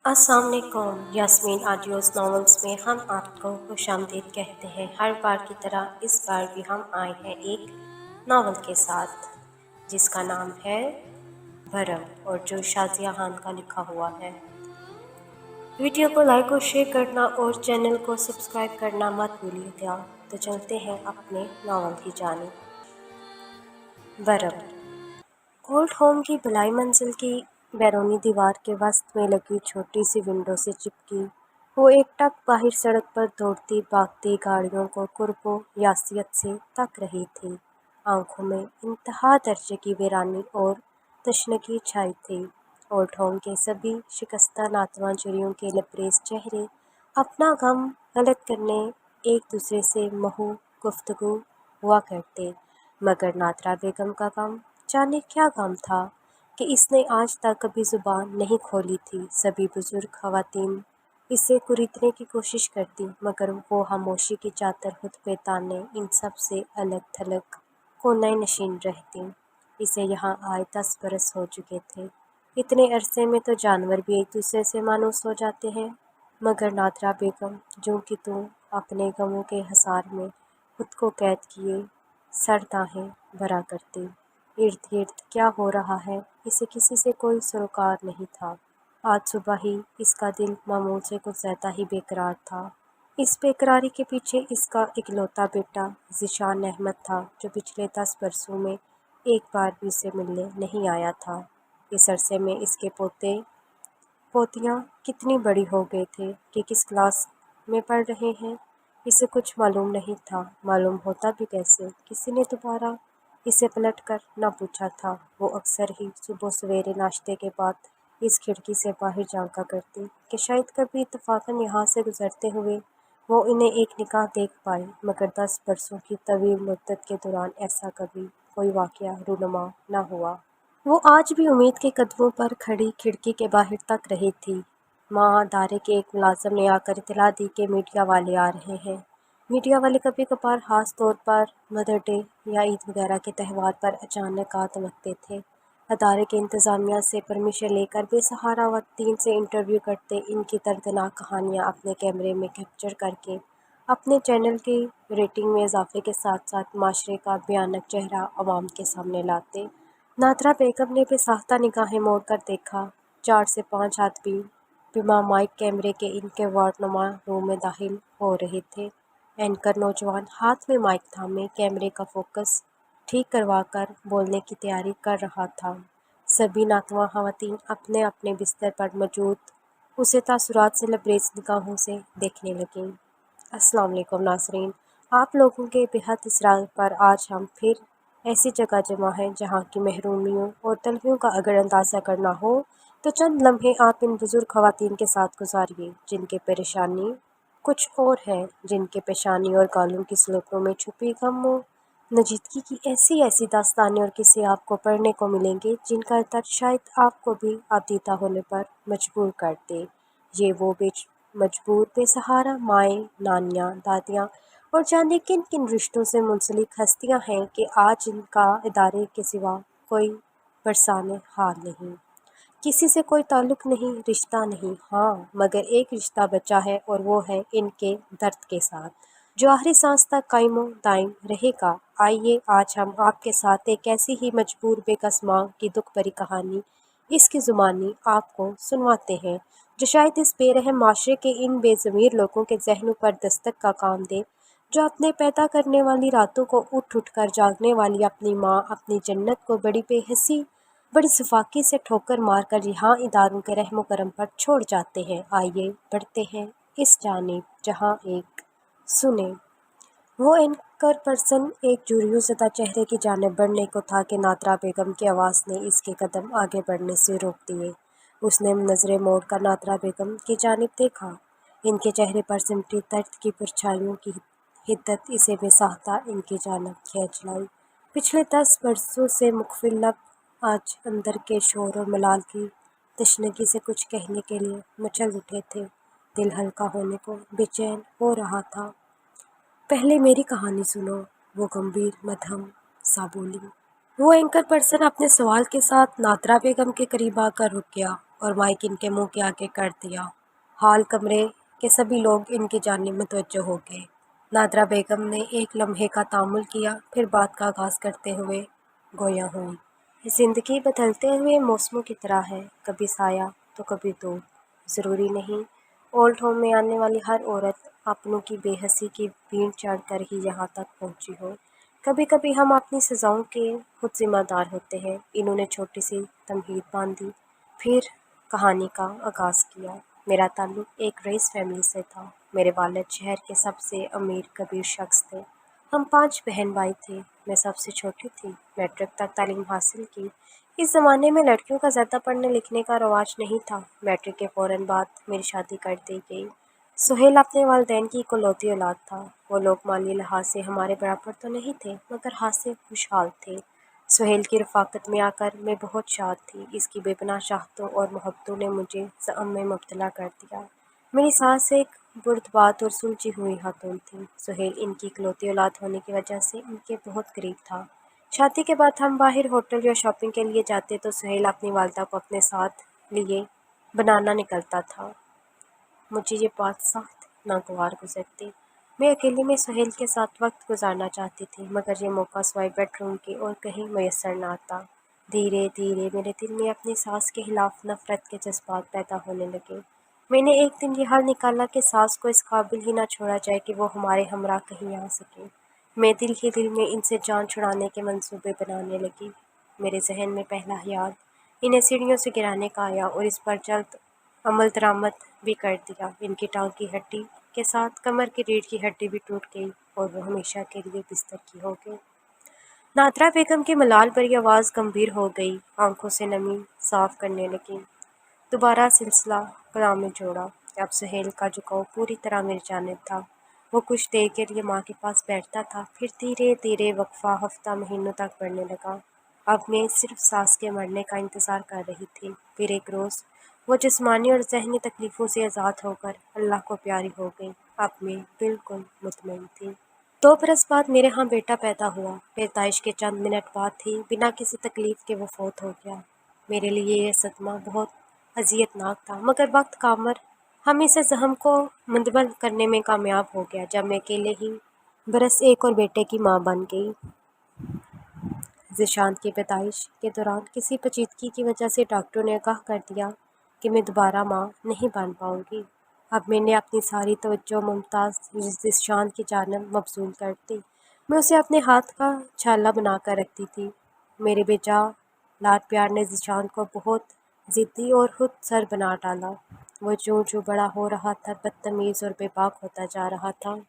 अस्सलाम वालेकुम। Yasmin audios novels में हम आपको खुशामदीद कहते हैं। हर बार की तरह इस बार भी हम आए हैं एक नावल के साथ जिसका नाम है भरम और जो शाज़िया खान का लिखा हुआ है। वीडियो को लाइक और शेयर करना और चैनल को सब्सक्राइब करना मत भूलिएगा। तो चलते हैं अपने नावल की जानिब। भरम। ओल्ड होम की बलाई मंजिल की बैरूनी दीवार के वस्त में लगी छोटी सी विंडो से चिपकी वो एकटक बाहर सड़क पर दौड़ती भागती गाड़ियों को कुर्बो यासियत से तक रही थी। आंखों में इंतहा दर्जे की वीरानी और तशनगी छाई थी। ओल्ड होम के सभी शिकस्ता नातवां जुरियों के लबरेज चेहरे अपना गम गलत करने एक दूसरे से महू गुफ्तगू हुआ करते, मगर नातरा बेगम का गम जाने क्या गम था कि इसने आज तक कभी जुबान नहीं खोली थी। सभी बुजुर्ग खवातीन इसे कुरीदने की कोशिश करती, मगर वो खामोशी की चादर खुद पे ताने इन सब से अलग थलग कोने नशीन रहती। इसे यहाँ आए 10 बरस हो चुके थे। इतने अरसे में तो जानवर भी एक दूसरे से मानूस हो जाते हैं, मगर नादरा बेगम जो कि तू अपने गमों के हसार में खुद को कैद किए सरदाहें भरा करती। इर्द गिर्द क्या हो रहा है इसे किसी से कोई सरोकार नहीं था। आज सुबह ही इसका दिल मामूल से कुछ ज़्यादा ही बेकरार था। इस बेकरारी के पीछे इसका इकलौता बेटा ज़ीशान अहमद था, जो पिछले 10 बरसों में एक बार भी इसे मिलने नहीं आया था। इस अरसे में इसके पोते पोतियाँ कितनी बड़ी हो गए थे कि किस क्लास में पढ़ रहे हैं इसे कुछ मालूम नहीं था। मालूम होता भी कैसे, किसी ने दोबारा इसे पलट कर न पूछा था। वो अक्सर ही सुबह सवेरे नाश्ते के बाद इस खिड़की से बाहर झांका करती कि शायद कभी इत्तफाकन यहाँ से गुजरते हुए वो इन्हें एक निगाह देख पाए, मगर 10 बरसों की तवील मुद्दत के दौरान ऐसा कभी कोई वाक़या रूनुमा न हुआ। वो आज भी उम्मीद के कदमों पर खड़ी खिड़की के बाहर तक रही थी। माँ दारे के एक मुलाजिम ने आकर इतला दी कि मीडिया वाले आ रहे हैं। मीडिया वाले कभी कभार खास तौर पर मदर डे या ईद वगैरह के त्यौहार पर अचानक आ धमकते थे। अदारे के इंतज़ामिया से परमिशन लेकर बेसहारा खवातीन से इंटरव्यू करते, इनकी दर्दनाक कहानियाँ अपने कैमरे में कैप्चर करके अपने चैनल की रेटिंग में इजाफे के साथ साथ माशरे का भयानक चेहरा आवाम के सामने लाते। नादरा बेगम ने बेसाख्ता निगाहें मोड़ कर देखा। 4 से 5 आदमी बिना माइक कैमरे के इनके वार्डनुमा रूम में दाखिल हो रहे थे। एंकर नौजवान हाथ में माइक थामे कैमरे का फोकस ठीक करवा कर बोलने की तैयारी कर रहा था। सभी नातवा खवातीन अपने अपने बिस्तर पर मौजूद उसे तासुरात से लबरेज निगाहों से देखने लगीं। अस्सलाम वालेकुम नाज़रीन, आप लोगों के बेहद इसरार पर आज हम फिर ऐसी जगह जमा हैं जहाँ की महरूमियों और तलखियों का अगर अंदाज़ा करना हो तो चंद लम्हे आप इन बुजुर्ग खवातीन के साथ गुजारिए, जिनके परेशानी कुछ और है, जिनके पेशानी और गालों की स्लोटों में छुपी गम और नजीदगी की ऐसी ऐसी दास्तानें और किस्से आपको पढ़ने को मिलेंगे जिनका दर्द शायद आपको भी आपदीदा होने पर मजबूर कर दे। ये वो मजबूर बेसहारा माएँ, नानियाँ, दादियाँ और जाने किन किन रिश्तों से मुंसलिक हस्तियाँ हैं कि आज इनका इदारे के सिवा कोई बरसाने हाल नहीं, किसी से कोई ताल्लुक़ नहीं, रिश्ता नहीं। हाँ, मगर एक रिश्ता बचा है और वो है इनके दर्द के साथ, जो आखिरी सांस तक कायमो दायम रहेगा। आइए आज हम आपके साथ एक ऐसी ही मजबूर बेकस माँ की दुख भरी कहानी इसकी ज़ुबानी आपको सुनवाते हैं, जो शायद इस बेरहम माशरे के इन बेज़मीर लोगों के जहनों पर दस्तक का काम दे, जो अपने पैदा करने वाली रातों को उठ उठ कर जागने वाली अपनी माँ, अपनी जन्नत को बड़ी बेहसी बड़ी सफाकी से ठोकर मारकर यहाँ इदारों के रहमो करम पर छोड़ जाते हैं। आइए बढ़ते हैं इस जानिब जहाँ एक सुने। वो एंकर पर्सन एक जुर्यूज़दा चेहरे की जानिब बढ़ने को था कि नादरा बेगम की आवाज़ ने इसके कदम आगे बढ़ने से रोक दिए। उसने नज़रें मोड़ कर नादरा बेगम की जानिब देखा। इनके चेहरे पर सिमटी दर्द की परछाइयों की हिद्दत इसे बेसाख्ता इनकी जानिब खींच लाई। पिछले 10 बरसों से मुख्तलिफ आज अंदर के शोर और मलाल की तशनगी से कुछ कहने के लिए मचल उठे थे। दिल हल्का होने को बेचैन हो रहा था। पहले मेरी कहानी सुनो, वो गंभीर मध्यम सा बोली। वो एंकर पर्सन अपने सवाल के साथ नादरा बेगम के करीब आकर रुक गया। और माइक इनके मुंह के आगे कर दिया। हाल कमरे के सभी लोग इनकी जानिब मुतवज्जो हो गए। नादरा बेगम ने एक लम्हे का तामुल किया, फिर बात का आगाज़ करते हुए गोया हुई। ज़िंदगी बदलते हुए मौसमों की तरह है, कभी साया तो कभी धूप। ज़रूरी नहीं ओल्ड होम में आने वाली हर औरत अपनों की बेहसी की भीड़ चढ़ कर ही यहाँ तक पहुँची हो। कभी कभी हम अपनी सज़ाओं के खुद जिम्मेदार होते हैं। इन्होंने छोटी सी तमहीद बांधी, फिर कहानी का आगाज़ किया। मेरा ताल्लुक़ एक रईस फैमिली से था। मेरे वालिद शहर के सबसे अमीर कबीर शख्स थे। हम 5 बहन भाई थे। मैं सबसे छोटी थी। मैट्रिक तक तालीम हासिल की। इस ज़माने में लड़कियों का ज़्यादा पढ़ने लिखने का रवाज नहीं था। मैट्रिक के फ़ौरन बाद मेरी शादी कर दी गई। सुहेल अपने वालिदैन की इकलौती औलाद था। वो लोग माली लिहाज से हमारे बराबर तो नहीं थे, मगर हाथ से खुशहाल थे। सुहेल की रफ़ाकत में आकर मैं बहुत शाद थी। इसकी बेपनाह चाहतों और मोहब्बतों ने मुझे ज़म में मुब्तला कर दिया। मेरी सास एक बुर्दबात और सुलझी हुई खातून थी। सुहेल इनकी इकलौती औलाद होने की वजह से इनके बहुत करीब था। शादी के बाद हम बाहर होटल या शॉपिंग के लिए जाते तो सुहेल अपनी वालदा को अपने साथ लिए बनाना निकलता था। मुझे ये बात सख्त नागवार गुजरती। मैं अकेले में सुहेल के साथ वक्त गुजारना चाहती थी, मगर ये मौका सिवाय बेडरूम के और कहीं मैसर न आता। धीरे धीरे मेरे दिल में अपनी सास के खिलाफ नफरत के जज्बात पैदा होने लगे। मैंने एक दिन ये हाल निकाला कि सास को इस काबिल ही ना छोड़ा जाए कि वो हमारे हमरा कहीं आ सके। मैं दिल ही दिल में इनसे जान छुड़ाने के मंसूबे बनाने लगी। मेरे जहन में पहला ख्याल इन्हें सीढ़ियों से गिराने का आया और इस पर जल्द अमल दरामद भी कर दिया। इनकी टांग की हड्डी के साथ कमर की रीढ़ की हड्डी भी टूट गई और वो हमेशा के लिए बिस्तर की हो गई। नादरा बेगम की मलाल भरी आवाज़ गंभीर हो गई, आंखों से नमी साफ करने लगी। दोबारा सिलसिला कलाम में जोड़ा। अब सुहेल का झुकाव पूरी तरह मेरी जानिब था। वो कुछ देर के लिए माँ के पास बैठता था, फिर धीरे धीरे वक्फा हफ्ता महीनों तक बढ़ने लगा। अब मैं सिर्फ सास के मरने का इंतज़ार कर रही थी। फिर एक रोज़ वो जिस्मानी और ज़हनी तकलीफ़ों से आज़ाद होकर अल्लाह को प्यारी हो गई। अब मैं बिल्कुल मुतमईन थी। 2 बरस बाद मेरे यहाँ बेटा पैदा हुआ। पैदाइश के चंद मिनट बाद ही बिना किसी तकलीफ़ के वो फौत हो गया। मेरे लिए यह सदमा बहुत अज़ियतनाक था, मगर वक्त का अमर हम इसे ज़ख्म को मुंदमल करने में कामयाब हो गया। जब मैं अकेले ही बरस एक और बेटे की माँ बन गई। ज़िशान की पैदाइश के दौरान किसी पेचीदगी की वजह से डॉक्टरों ने आगाह कर दिया कि मैं दोबारा माँ नहीं बन पाऊँगी। अब मैंने अपनी सारी तवज्जो मुमताज़ ज़िशान की जानिब मबज़ूल कर दी। मैं उसे अपने हाथ का छाला बनाकर रखती थी। मेरे बेजा लाड प्यार ने ज़िशान को बहुत ज़िद्दी और खुद सर बना डाला। वो जो बड़ा हो रहा था, बदतमीज़ और बेबाक होता जा रहा था।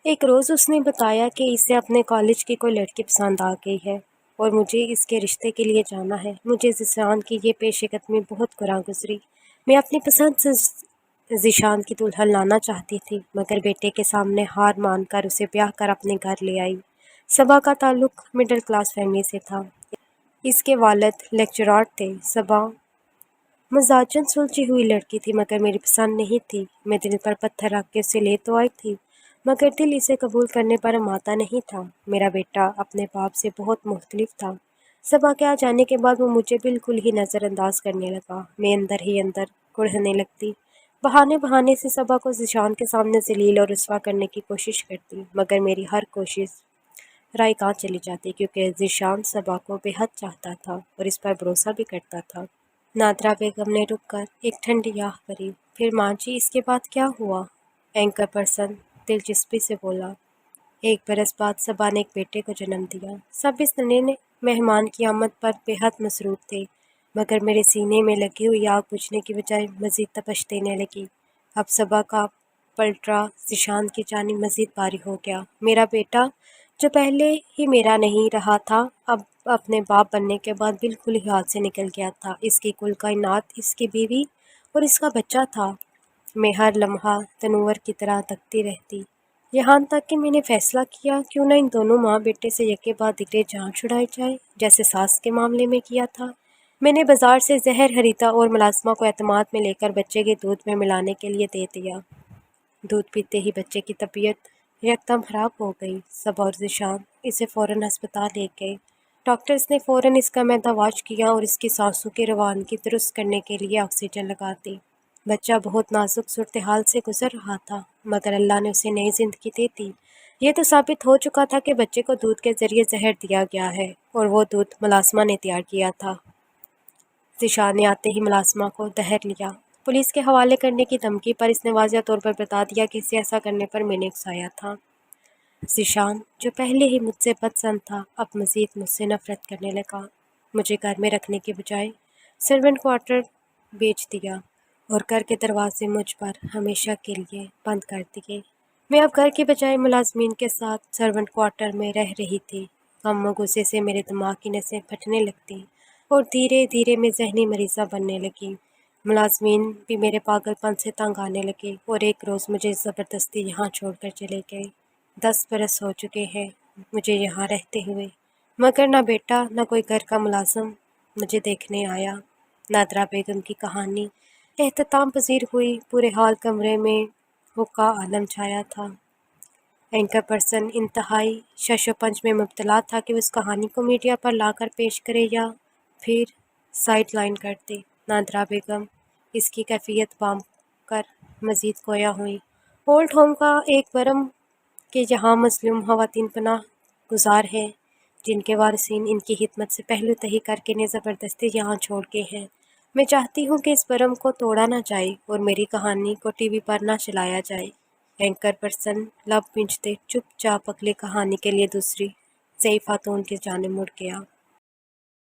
एक रोज़ उसने बताया कि इसे अपने कॉलेज की कोई लड़की पसंद आ गई है और मुझे इसके रिश्ते के लिए जाना है। मुझे ज़िशान की ये पेशकदमी बहुत बुरा गुजरी। मैं अपनी पसंद से ज़िशान की दुल्हन लाना चाहती थी, मगर बेटे के सामने हार मानकर उसे ब्याह कर अपने घर ले आई। सबा का ताल्लुक़ मिडिल क्लास फैमिली से था। इसके वालिद लेक्चरार थे। सबा मजाजन सुलझी हुई लड़की थी, मगर मेरी पसंद नहीं थी। मैं दिल पर पत्थर रख के उसे ले तो आई थी, मगर दिल इसे कबूल करने पर माता नहीं था। मेरा बेटा अपने बाप से बहुत मुख्तलिफ था। सबा के आ जाने के बाद वो मुझे बिल्कुल ही नज़रअंदाज करने लगा। मैं अंदर ही अंदर कुढ़ने लगती। बहाने बहाने से सबा को ज़िशान के सामने जलील और रुस्वा करने की कोशिश करती, मगर मेरी हर कोशिश राय कहाँ चली जाती, क्योंकि ज़िशान सबा को बेहद चाहता था और इस पर भरोसा भी करता था। नादरा बेगम ने रुककर एक ठंडी आह भरी। फिर माँ जी, इसके बाद क्या हुआ? एंकर पर्सन दिलचस्पी से बोला। 1 बरस बाद सबा ने एक बेटे को जन्म दिया। सब इस नन्हे मेहमान की आमद पर बेहद मसरूफ़ थे, मगर मेरे सीने में लगी हुई आग बुझने की बजाय मज़ीद तपश देने लगी। अब सबा का पलटा ज़िशान की जानिब मज़ीद भारी हो गया। मेरा बेटा, जो पहले ही मेरा नहीं रहा था, अब अपने बाप बनने के बाद बिल्कुल ही हाथ से निकल गया था। इसकी कुल कायनात इसकी बीवी और इसका बच्चा था। मैं हर लम्हा तनूवर की तरह तकती रहती, यहाँ तक कि मैंने फैसला किया क्यों ना इन दोनों माँ बेटे से यके बाद दिगरे जान छुड़ाई जाए, जैसे सास के मामले में किया था। मैंने बाजार से जहर खरीदा और मुलाजमा को एतमाद में लेकर बच्चे के दूध में मिलाने के लिए दे दिया। दूध पीते ही बच्चे की तबीयत एकदम ख़राब हो गई। सबा और ज़िशान इसे फ़ौरन अस्पताल ले गए। ڈاکٹرز نے فوراً اس کا معدہ واش کیا اور اس کی سانسوں کی روانگی درست کرنے کے لیے آکسیجن لگا دی۔ بچہ بہت نازک صورتحال سے گزر رہا تھا، مگر اللہ نے اسے نئی زندگی دے دی۔ یہ تو ثابت ہو چکا تھا کہ بچے کو دودھ کے ذریعے زہر دیا گیا ہے، اور وہ دودھ ملازمہ نے تیار کیا تھا۔ ذیشان نے آتے ہی ملازمہ کو دہر لیا۔ پولیس کے حوالے کرنے کی دھمکی پر اس نے واضح طور پر بتا دیا کہ اسے ایسا کرنے پر میں نے اکسایا تھا۔ ذیشان، جو پہلے ہی مجھ سے بدظن تھا، اب مزید مجھ سے نفرت کرنے لگا۔ مجھے گھر میں رکھنے کے بجائے سرونٹ کوارٹر بیچ دیا اور گھر کے دروازے مجھ پر ہمیشہ کے لیے بند کر دیے۔ میں اب گھر کے بجائے ملازمین کے ساتھ سرونٹ کوارٹر میں رہ رہی تھی۔ غم و غصے سے میرے دماغ کی نسیں پھٹنے لگتیں اور دھیرے دھیرے میں ذہنی مریضہ بننے لگی۔ ملازمین بھی میرے پاگل پن سے تنگ آنے لگے اور ایک روز مجھے زبردستی یہاں چھوڑ کر چلے گئے۔ 10 برس ہو چکے ہیں مجھے یہاں رہتے ہوئے، مگر نہ بیٹا نہ کوئی گھر کا ملازم مجھے دیکھنے آیا۔ نادرہ بیگم کی کہانی اختتام پذیر ہوئی۔ پورے ہال کمرے میں ہوکا عالم چھایا تھا۔ اینکر پرسن انتہائی شش و پنج میں مبتلا تھا کہ وہ اس کہانی کو میڈیا پر لا کر پیش کرے یا پھر سائیڈ لائن کر دے۔ نادرہ بیگم اس کی کیفیت پا کر مزید گویا ہوئیں۔ اولڈ ہوم کا ایک برم کہ یہاں مظلوم خواتین پناہ گزار ہیں، جن کے وارثین ان کی خدمت سے پہلو تہی کر کے انہیں زبردستی یہاں چھوڑ گئے ہیں۔ میں چاہتی ہوں کہ اس برم کو توڑا نہ جائے اور میری کہانی کو ٹی وی پر نہ چلایا جائے۔ اینکر پرسن لب پنجتے چپ چاپ اگلی کہانی کے لیے دوسری ضعیف خاتون کی جانب مڑ گیا۔